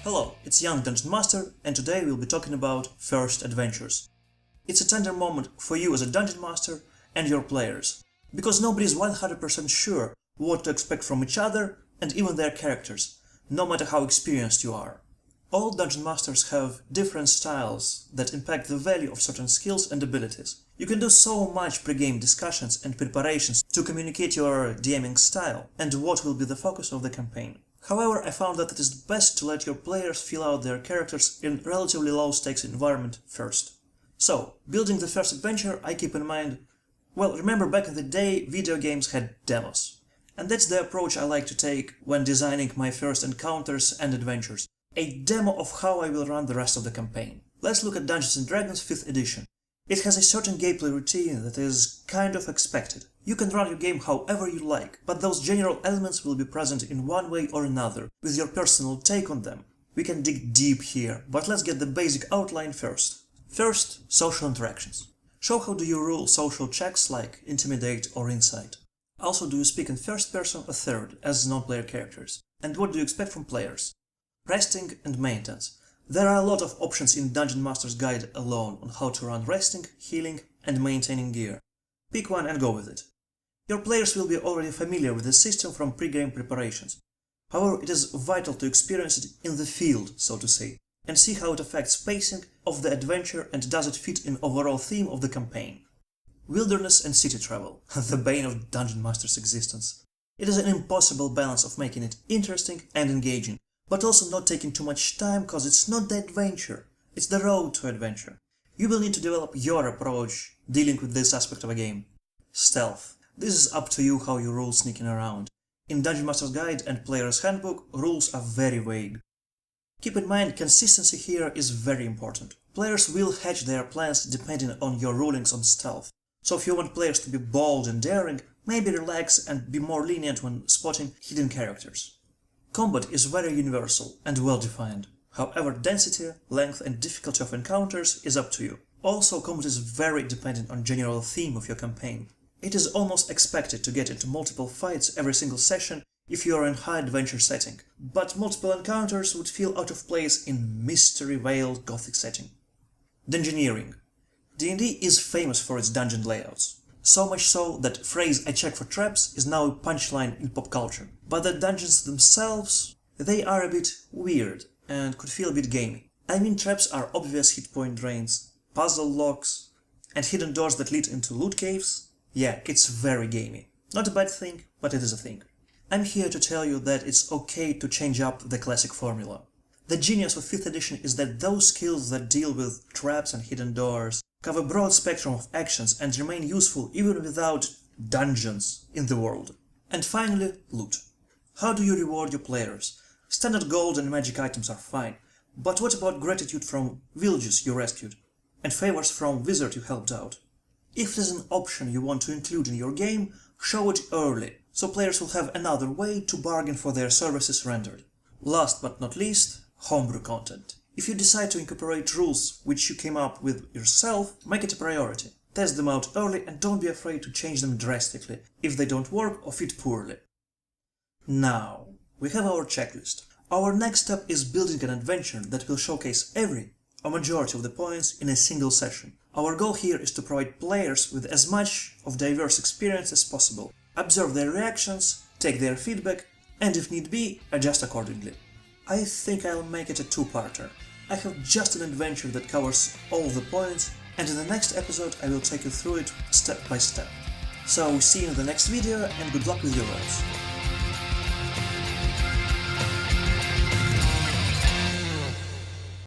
Hello, it's Young Dungeon Master, and today we'll be talking about first adventures. It's a tender moment for you as a Dungeon Master and your players, because nobody is 100% sure what to expect from each other and even their characters, no matter how experienced you are. All Dungeon Masters have different styles that impact the value of certain skills and abilities. You can do so much pre-game discussions and preparations to communicate your DMing style and what will be the focus of the campaign. However, I found that it is best to let your players feel out their characters in relatively low-stakes environment first. So, building the first adventure, I keep in mind, well, remember back in the day, video games had demos. And that's the approach I like to take when designing my first encounters and adventures. A demo of how I will run the rest of the campaign. Let's look at Dungeons & Dragons 5th edition. It has a certain gameplay routine that is kind of expected. You can run your game however you like, but those general elements will be present in one way or another, with your personal take on them. We can dig deep here, but let's get the basic outline first. First, social interactions. Show how do you rule social checks like Intimidate or Insight. Also, do you speak in first person or third, as non-player characters? And what do you expect from players? Resting and maintenance. There are a lot of options in Dungeon Master's Guide alone on how to run resting, healing and maintaining gear. Pick one and go with it. Your players will be already familiar with the system from pre-game preparations. However, it is vital to experience it in the field, so to say, and see how it affects pacing of the adventure and does it fit in overall theme of the campaign. Wilderness and city travel, the bane of Dungeon Master's existence. It is an impossible balance of making it interesting and engaging, but also not taking too much time cause it's not the adventure, it's the road to adventure. You will need to develop your approach dealing with this aspect of a game. Stealth. This is up to you how you rule sneaking around. In Dungeon Master's Guide and Player's Handbook, rules are very vague. Keep in mind, consistency here is very important. Players will hatch their plans depending on your rulings on stealth. So if you want players to be bold and daring, maybe relax and be more lenient when spotting hidden characters. Combat is very universal and well defined. However, density, length and difficulty of encounters is up to you. Also, combat is very dependent on general theme of your campaign. It is almost expected to get into multiple fights every single session if you are in high adventure setting, but multiple encounters would feel out of place in mystery-veiled gothic setting. Dungeoneering. D&D is famous for its dungeon layouts. So much so that phrase "I check for traps" is now a punchline in pop culture. But the dungeons themselves, they are a bit weird and could feel a bit gamey. I mean, traps are obvious hit point drains, puzzle locks, and hidden doors that lead into loot caves. Yeah, it's very gamey. Not a bad thing, but it is a thing. I'm here to tell you that it's okay to change up the classic formula. The genius of 5th edition is that those skills that deal with traps and hidden doors cover a broad spectrum of actions and remain useful even without dungeons in the world. And finally, loot. How do you reward your players? Standard gold and magic items are fine, but what about gratitude from villages you rescued? And favors from wizard you helped out? If it is an option you want to include in your game, show it early, so players will have another way to bargain for their services rendered. Last but not least, homebrew content. If you decide to incorporate rules which you came up with yourself, make it a priority. Test them out early and don't be afraid to change them drastically if they don't work or fit poorly. Now, we have our checklist. Our next step is building an adventure that will showcase every or majority of the points in a single session. Our goal here is to provide players with as much of diverse experience as possible, observe their reactions, take their feedback, and if need be, adjust accordingly. I think I'll make it a two-parter. I have just an adventure that covers all the points, and in the next episode I will take you through it step by step. So see you in the next video and good luck with your rolls.